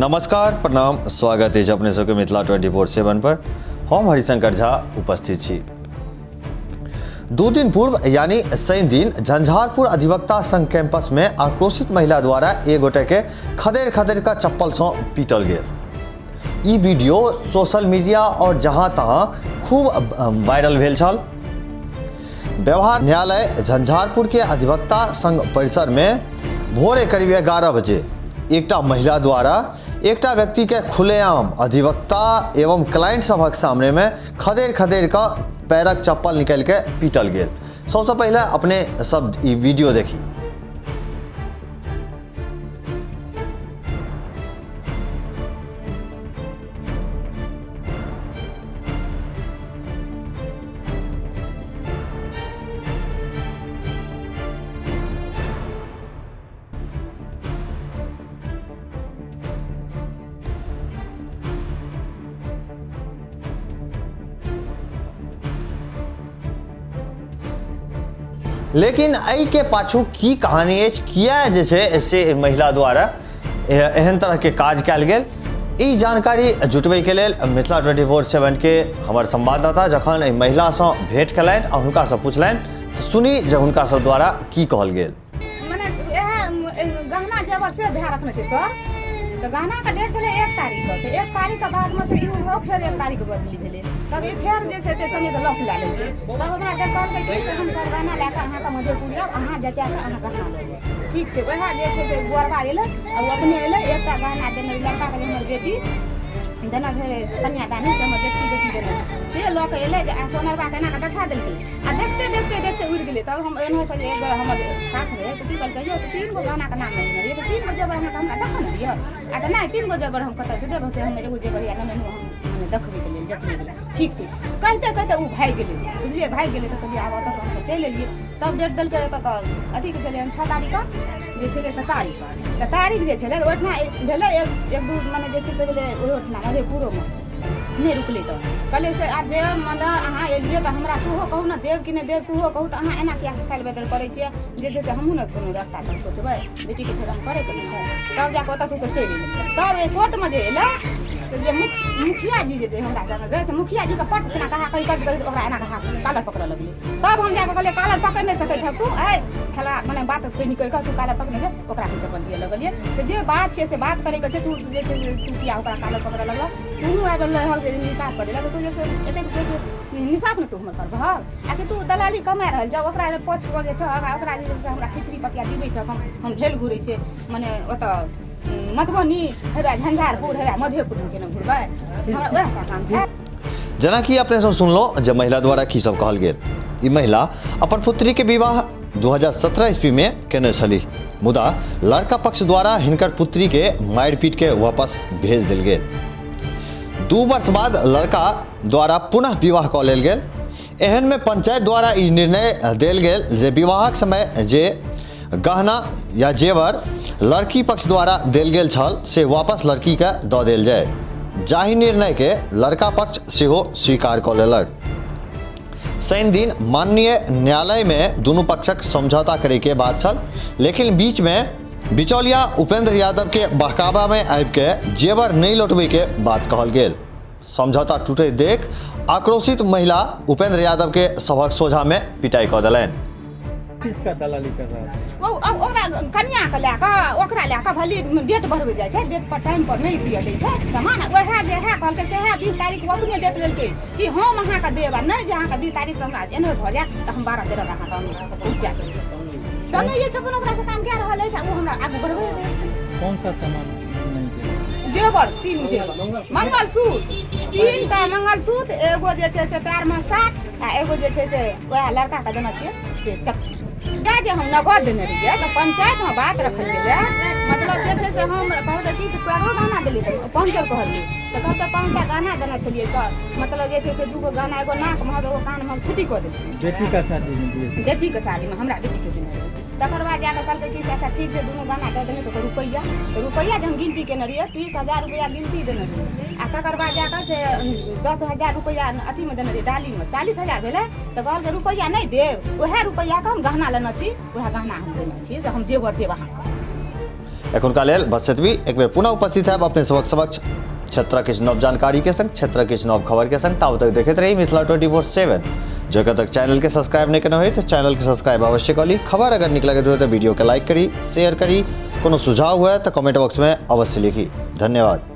नमस्कार, प्रणाम, स्वागत है अपने सबके मिथिला 24/7 पर। हम हरिशंकर झा उपस्थित छी। 2 दिन पूर्व यानी शनि दिन झंझारपुर अधिवक्ता संघ कैंपस में आक्रोशित महिला द्वारा एक गोटे के खदेड़ का चप्पल से पीटल गेल। ई वीडियो सोशल मीडिया और जहां तहां खूब वायरल भेल छल। व्यवहार न्यायालय झंझारपुर के अधिवक्ता संघ परिसर में भोरे करीब 11 बजे एकटा महिला द्वारा एकटा व्यक्ति के खुलेआम अधिवक्ता एवं क्लाइंट सभक सामने में खदेड़ का पैरक चप्पल निकाल के पीटल गेल। सबसे पहले अपने सब ई वीडियो देखी। लेकिन एहि के पाछू की कहानी अछि, किया जे छै से महिला द्वारा एहन तरह के काज कयल गेल, ई जानकारी जुटबै के लेल मिथिला 24/7 के हमर संवाददाता जखन एहि महिला सँ भेंट केलनि आ हुनका सँ पुछलनि, सुनी जे हुनका सब द्वारा की कहल गेल। माने गहना जेवर से भए रखने छै सर, तो गहना का डेट चले 1 तारीख के, 1 तारीख के बाद में से इहो फिर 1 तारीख के बदली भेले। तब ये फिर जे से समय पे लॉस ला लेके तब हमरा के कहल के से हम सर गहना लेके अहाँ का मधेपुर आब, अहाँ जचा के अहाँ गहना लेबे। ठीक छै, वह जे छै से गोरबा एले और अपने एले एकटा गहना देने लड़का के हमर बेटी देना है, कन्यादानी से हमर बेटी देने से लोक एले सोनरबा के ना का देखा देलके आ देखते उड़ गेले। तब हम एनो से एक बार हमर साथ रहे तो की कहल कहियो तो 3 गो गहना का नाम लेने ये तो 3 गो जेवर हमरा देखा न दियो आ त नहीं 3 गो जेवर हम कत से देबो से हम एगो जेवर या न हम माने देखबे के लेल जतने गेल। ठीक छै, कहते उ भाग गेले, बुझलिए भाग गेले तो कहलिए आब ओतस हम चल एलिए। तब डेट देलके त अथी के चले हम 6 तारीख का जे छले त तारीख जे छले ओठना भेले एक दू माने जे छै से भेले ओठना मधेपुरो में नहीं रुकले। तो कहले से आब देव मतलब अहाँ एलिए तो हमरा सेहो कहू न, देव कि नहीं देव सेहो कहू, तो अहाँ एना किया छाल बेदर करे छिए जे से हमहू न कोनो रास्ता पर सोचबै बेटी के फेर हम करे के नहीं। तब जाके ओतस तो चल गेल। तब कोर्ट में जे एला तो जे मुखिया जी जे हमरा संग गए से मुखिया जी का पट से ना कहा कहीं कर ओकरा एना कहा कालर पकड़ लगले। तब हम जाके कहले कालर पकड़ नहीं सकै छ तू, ए खेला माने बात कोई निकल के तू कालर पकड़ नहीं ओकरा के चप्पल दिए लगलिए। तो जे बात छै से बात करे के छै, तू जे तू किया ओकरा कालर पकड़ लगला, तू आबल हल इंसाफ करे लगे, तू जैसे एते इंसाफ न तू हमर कर भग आ कि तू दलाली कमा रहल जा ओकरा पछ पर जे छ ओकरा जे हमरा छिछरी पटिया दिबै छ हम भेल घुरै छै माने ओत मधुबनी हेबे झंझारपुर हेबे मधेपुर के न घुरबै हमरा ओहे काम छै। जेना कि अपने सब सुनलो जे महिला द्वारा की सब कहल गेल। ई महिला अपन पुत्री के विवाह 2017 ईस्वी में केने छली, मुदा लड़का पक्ष द्वारा हिनकर पुत्री के मारि पीट के वापस भेज देल गेल। 2 वर्ष बाद लड़का द्वारा पुनः विवाह कऽ लेल गेल। एहन में पंचायत द्वारा ई निर्णय देल गेल जे विवाहक समय जे गहना या जेवर लड़की पक्ष द्वारा देल गेल छल से वापस लड़की के दऽ देल जाय, जाहि निर्णय के लड़का पक्ष सेहो स्वीकार कऽ लेलक। शनि दिन माननीय न्यायालय में दुनू पक्षक समझौता करे के बात छल, लेकिन बीच में बिचौलिया उपेंद्र यादव के बहकावा में आबि के जेवर नहीं लौटबै के बात कहल गेल। समझौता टूटे देख आक्रोशित महिला उपेंद्र यादव के सभक सोझा में पिटाई कऽ देलनि। किसका दलाली कर रहा है वो अब ओकरा कन्या के लेके ओकरा लेके भली डेट बढ़बे जाय छै, डेट पर टाइम पर नहीं दिया दै छै सामान। ओहे जे है कहल के से है 20 तारीख को अपने डेट लेलके कि हम अहाँ के देब, नहीं जे अहाँ के 20 तारीख से हमरा एनर भ जाय त हम 12 13 अहाँ के पूछा तो नहीं ये छपन ओकरा से काम के रहल है, वो हमरा आगे बढ़बे दै छै। कौन सा सामान नहीं दिया? जेवर 3 जेवर मंगलसूत्र 3 टा मंगलसूत्र, एगो जे छै से पैर में 7 आ एगो जे छै से ओहे लड़का का देना छै से चक्की जे हम नगद देने रहिए। तो पंचायत में बात रखल गेलै, मतलब जे छै से हम कहते कि से पैरो गहना देलिए 500 कहलिए तो कहते 5 टा गहना देना छलिए सर, मतलब जे छै से 2 गो गहना एगो नाक में एगो कान में छुट्टी कऽ देलिए। बेटी का शादी में दिए, बेटी के शादी में हमरा बेटी के देने रहिए। तकर बाद जाकर कहलकै कि अच्छा ठीक छै दुनू गहना दऽ देने तो रुपैया जे हम गिनती केने रहिए 30,000 रुपया गिनती देने रहिए आ तकर बाद जाकर से 10,000 रुपया अथी में देने रहिए डाली में 40,000 भेलै। तो कहलकै रुपैया नहीं देब, वएह रुपैया के हम गहना लेना छी, वएह गहना हम देने छी जे हम जेवर देब अहाँके। एखुनका लेल बस एतबी। एक बेर पुनः उपस्थित है अपने सबक समक्ष क्षेत्र किछु नव जानकारी के संग, क्षेत्र किछु नव खबर के संग। ताब तक देखते रही मिथिला 24/7। जगह तक चैनल के सब्सक्राइब नहीं करना हो तो चैनल के सब्सक्राइब अवश्य कर ली। खबर अगर निक लगे तो वीडियो के लाइक करी, शेयर करी। कोनो सुझाव हुआ तो कमेंट बॉक्स में अवश्य लिखी। धन्यवाद।